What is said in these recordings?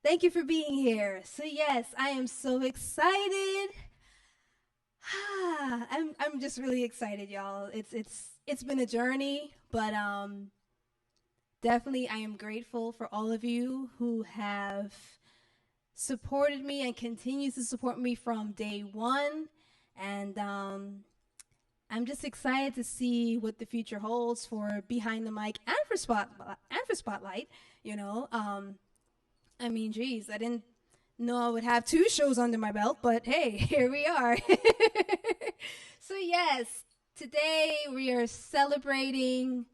Thank you for being here. So yes, I am so excited. I'm just really excited, y'all. It's been a journey, but definitely I am grateful for all of you who have supported me and continue to support me from day one. And I'm just excited to see what the future holds for Behind the Mic and for Spotlight. You know, I mean, geez, I didn't know I would have two shows under my belt, but hey, here we are. So, yes, today we are celebrating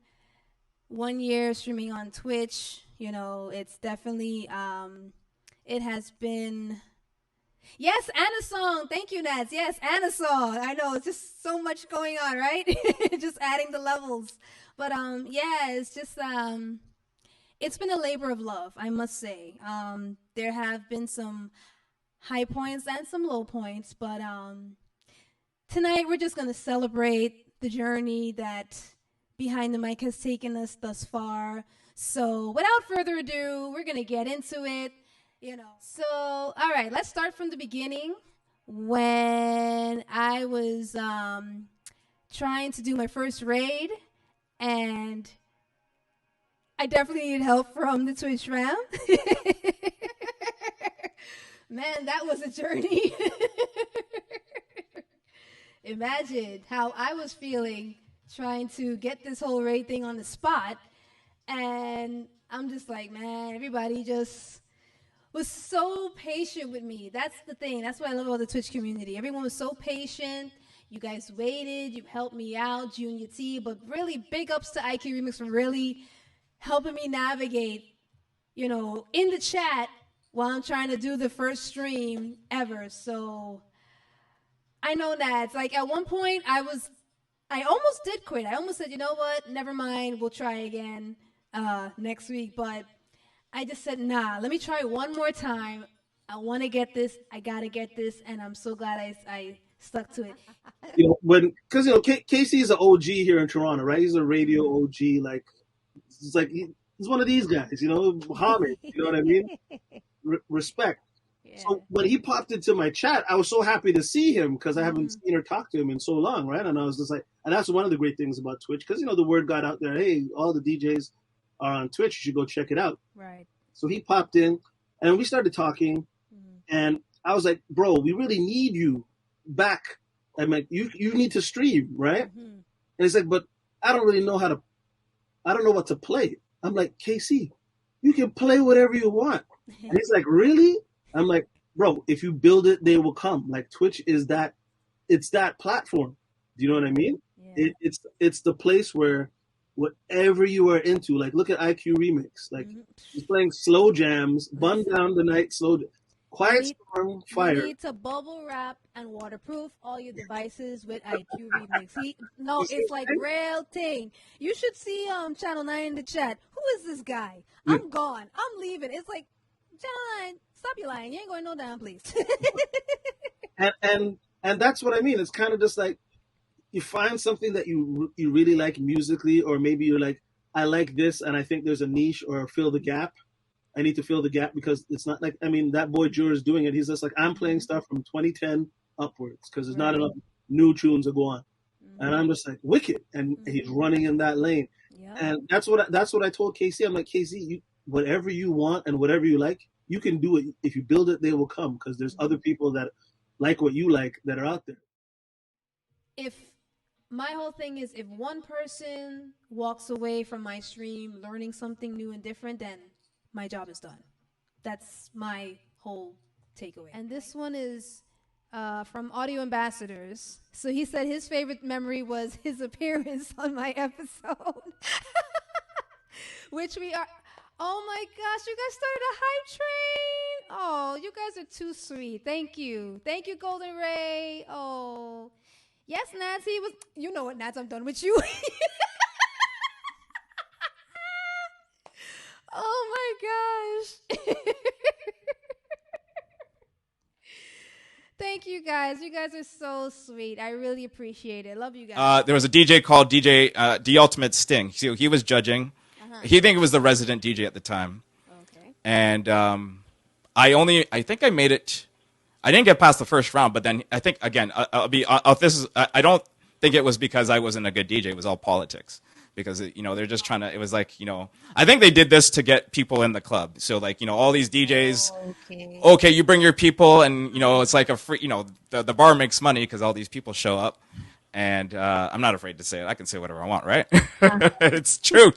1 year streaming on Twitch. You know, it's definitely, it has been. Yes, and a song. Thank you, Nats. Yes, and a song. I know it's just so much going on, right? Just adding the levels. But yeah, it's just it's been a labor of love, I must say. There have been some high points and some low points, but tonight we're just going to celebrate the journey that Behind the Mic has taken us thus far. So without further ado, we're going to get into it. So all right, let's start from the beginning. When I was trying to do my first raid, and I definitely need help from the TwitchFam. Man, that was a journey. Imagine how I was feeling trying to get this whole raid thing on the spot. And I'm just like, man, everybody just was so patient with me. That's the thing. That's what I love about the Twitch community. Everyone was so patient. You guys waited. You helped me out, Junior T. But really, big ups to IQ Remix for really helping me navigate, in the chat while I'm trying to do the first stream ever. So I know that it's like at one point I almost did quit. I almost said, you know what, never mind, we'll try again next week. But I just said, nah, let me try one more time. I want to get this. I got to get this. And I'm so glad I stuck to it. Because Casey is an OG here in Toronto, right? He's a radio OG. Like, it's like he's one of these guys, Muhammad, you know what I mean? Respect. Yeah. So when he popped into my chat, I was so happy to see him because I haven't seen or talked to him in so long, right? And I was just like, and that's one of the great things about Twitch because, the word got out there, hey, all the DJs are on Twitch, you should go check it out. Right. So he popped in and we started talking and I was like, bro, we really need you back. I'm like, you need to stream, right? And he's like, but I don't really know I don't know what to play. I'm like, KC, you can play whatever you want. And he's like, really? I'm like, bro, if you build it, they will come. Like Twitch is it's that platform. Do you know what I mean? Yeah. It's the place where whatever you are into, like look at IQ Remix. Like he's playing slow jams, Bun Down the Night, Quiet Storm, Fire. You need to bubble wrap and waterproof all your devices with IQ Remix. It's like real thing. You should see Channel 9 in the chat. Who is this guy? I'm gone. I'm leaving. It's like, Channel 9, stop your lying. You ain't going no damn place. and that's what I mean. It's kind of just like you find something that you really like musically, or maybe you're like, I like this and I think there's a niche or fill the gap. I need to fill the gap because it's not like, I mean, that boy Jura is doing it. He's just like, I'm playing stuff from 2010 upwards because there's not enough new tunes to go on. And I'm just like, wicked. And he's running in that lane. Yeah. And that's what I told Casey. I'm like, Casey, whatever you want and whatever you like, you can do it. If you build it, they will come because there's other people that like what you like that are out there. My whole thing is if one person walks away from my stream learning something new and different, then my job is done. That's my whole takeaway. And this one is from Audio Ambassadors. So he said his favorite memory was his appearance on my episode. Which we are... Oh my gosh, you guys started a hype train. Oh, you guys are too sweet. Thank you. Thank you, Golden Ray. Oh... Yes, Nancy was. You know what, Nats? I'm done with you. Oh my gosh. Thank you guys. You guys are so sweet. I really appreciate it. Love you guys. There was a DJ called DJ The Ultimate Sting. So he was judging. He think it was the resident DJ at the time. Okay. And I think I made it. I didn't get past the first round, but then I think again, I don't think it was because I wasn't a good DJ. It was all politics because they're just trying to. It was like I think they did this to get people in the club. So like all these DJs. Okay, you bring your people, and it's like a free. The bar makes money because all these people show up, and I'm not afraid to say it. I can say whatever I want, right? It's true.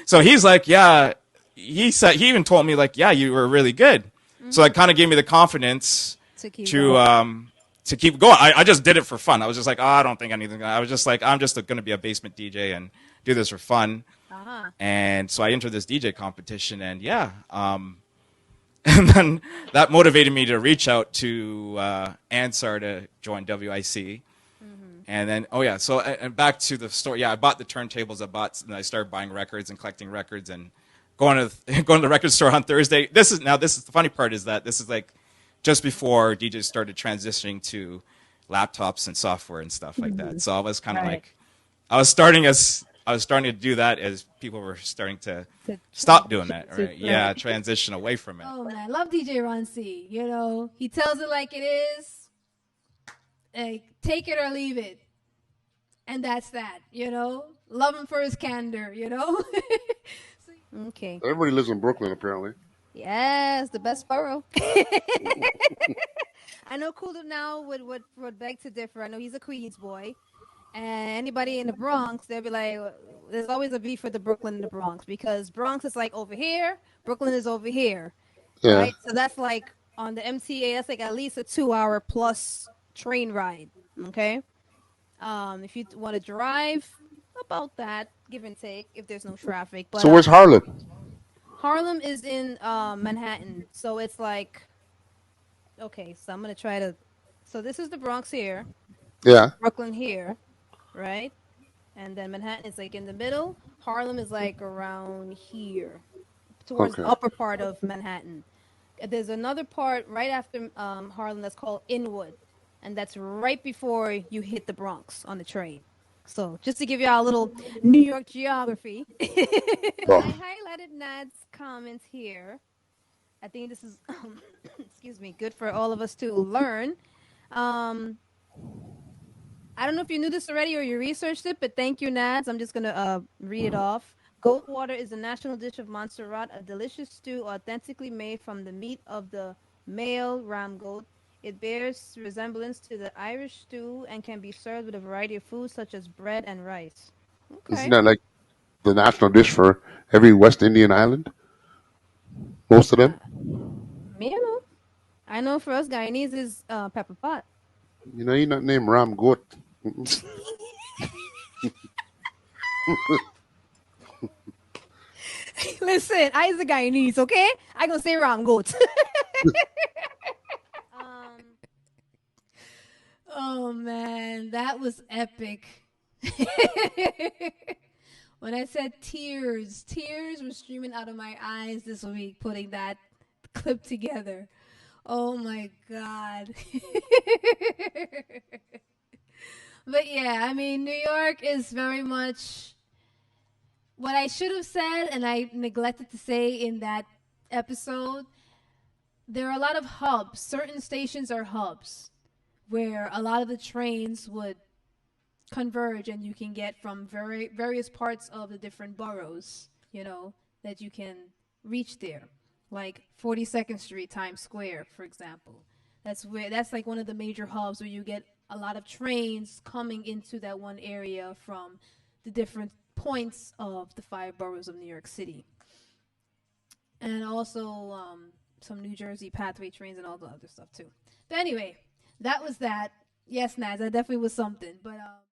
So he's like, yeah. He even told me like, yeah, you were really good. Mm-hmm. So that kind of gave me the confidence to keep going. I just did it for fun. I was just like, I don't think anything. I was just like, I'm just going to be a basement DJ and do this for fun. Uh-huh. And so I entered this DJ competition, and yeah, and then that motivated me to reach out to Ansar to join WIC. Mm-hmm. And then, so and back to the story. Yeah, I bought the turntables. And I started buying records and collecting records and going to the record store on Thursday. This is the funny part is that this is like just before DJs started transitioning to laptops and software and stuff like that. So I was kind of like, I was starting to do that as people were starting to stop doing that. Right? Yeah, transition away from it. Oh man, I love DJ Ron C. He tells it like it is. Like, take it or leave it. And that's that, Love him for his candor, Okay. Everybody lives in Brooklyn, apparently. Yes, the best borough. I know Cooled now would beg to differ. I know he's a Queens boy. And anybody in the Bronx, they'll be like, there's always a beef for the Brooklyn and the Bronx because Bronx is like over here, Brooklyn is over here. Yeah. Right? So that's like on the MTA, that's like at least a 2-hour plus train ride. Okay. If you want to drive, about that, give and take, if there's no traffic. But, so where's Harlem? Harlem is in Manhattan. So it's like, okay, so I'm going to try to, so this is the Bronx here. Yeah. Brooklyn here, right? And then Manhattan is like in the middle. Harlem is like around here, towards the upper part of Manhattan. There's another part right after Harlem that's called Inwood. And that's right before you hit the Bronx on the train. So just to give y'all a little New York geography. I highlighted Nad's comments here. I think this is, excuse me, good for all of us to learn. I don't know if you knew this already or you researched it, but thank you, Nads. I'm just going to read it off. Goat water is a national dish of Montserrat, a delicious stew authentically made from the meat of the male ram goat. It bears resemblance to the Irish stew and can be served with a variety of foods such as bread and rice. Okay. Isn't that like the national dish for every West Indian island? Most of them? Me, I know for us Guyanese is pepper pot. You're not named Ram Goat. Listen, I is a Guyanese, okay? I gonna say Ram Goat. Oh man, that was epic. When I said tears were streaming out of my eyes this week putting that clip together. Oh my God. But yeah, I mean, New York is very much what I should have said and I neglected to say in that episode. There are a lot of hubs. Certain stations are hubs where a lot of the trains would converge and you can get from various parts of the different boroughs, that you can reach there. Like 42nd Street, Times Square, for example. That's like one of the major hubs where you get a lot of trains coming into that one area from the different points of the 5 boroughs of New York City. And also some New Jersey pathway trains and all the other stuff too. But anyway, that was that. Yes, Naz, that definitely was something. But